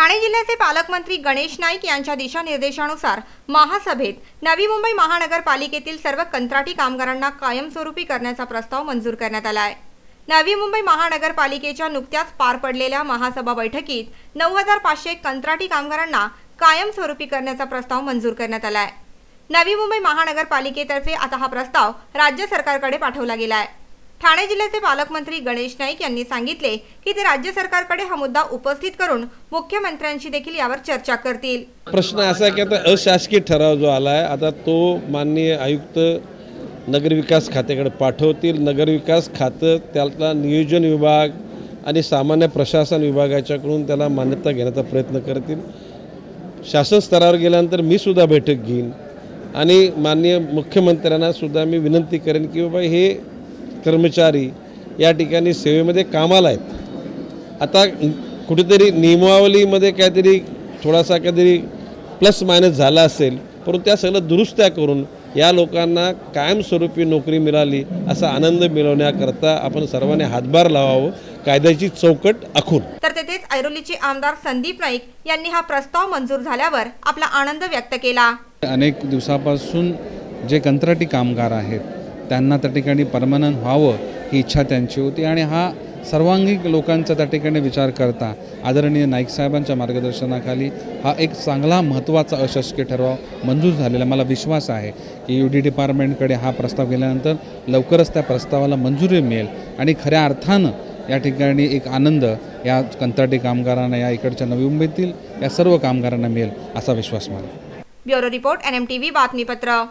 ठाणे जिल्ह्याचे पालकमंत्री गणेश नाईक यांच्या दिशानिर्देशानुसार महासभेत नवी मुंबई महानगरपालिकेतील सर्व कंत्राटी कामगारांना कायमस्वरूपी करण्याचा प्रस्ताव मंजूर करण्यात आला आहे। नवी मुंबई महानगरपालिकेच्या नुकत्याच पार पडलेल्या महासभा बैठकीत 9500 कंत्राटी कामगारांना कायमस्वरूपी करण्याचा प्रस्ताव मंजूर करण्यात आला आहे। नवी मुंबई महानगरपालिकेतर्फे आता हा प्रस्ताव राज्य सरकारकडे पाठवला गेला आहे। ठाणे जिल्ह्याचे पालकमंत्री गणेश नाईक यांनी सांगितले की ते राज्य सरकारकडे हा मुद्दा उपस्थित करून मुख्यमंत्र्यांशी देखील यावर चर्चा करतील। प्रश्न असा आहे की आता अशासकीय ठराव जो आला आहे आता तो माननीय आयुक्त नगरविकास खात्याकडे पाठवतील। नगरविकास खातं त्याला नियोजन विभाग आणि सामान्य प्रशासन विभागाच्याकडून त्याला मान्यता घेण्याचा प्रयत्न करतील। शासन स्तरावर गेल्यानंतर मी सुद्धा बैठक घेईन आणि माननीय मुख्यमंत्र्यांना सुद्धा मी विनंती करेन की बाबा हे कर्मचारी या ठिकाणी सेवेमध्ये कामाला आहेत। आता कुठेतरी नियमावलीमध्ये काहीतरी थोडासा काहीतरी प्लस मायनस झाला असेल, परंतु त्या सगळं दुरुस्त्या करून या लोकांना कायमस्वरूपी नोकरी मिळाली असा आनंद मिळवण्याकरता आपण सर्वांनी हातभार लावावं, कायद्याची चौकट आखून। तर तेथेच ऐरोलीचे आमदार संदीप नाईक यांनी हा प्रस्ताव मंजूर झाल्यावर आपला आनंद व्यक्त केला। अनेक दिवसापासून जे कंत्राटी कामगार आहेत त्यांना त्या ठिकाणी परमनंट व्हावं ही इच्छा त्यांची होती आणि हा सर्वांगीण लोकांचा त्या ठिकाणी विचार करता आदरणीय नाईक साहेबांच्या मार्गदर्शनाखाली हा एक चांगला महत्त्वाचा अशासकीय ठराव मंजूर झालेला मला विश्वास आहे की UD डिपार्टमेंटकडे हा प्रस्ताव गेल्यानंतर लवकरच त्या प्रस्तावाला मंजुरी मिळेल आणि खऱ्या अर्थानं या ठिकाणी एक आनंद या कंत्राटी कामगारांना या इकडच्या नवी मुंबईतील या सर्व कामगारांना मिळेल असा विश्वास मला। ब्युरो रिपोर्ट NMTV बातमीपत्र।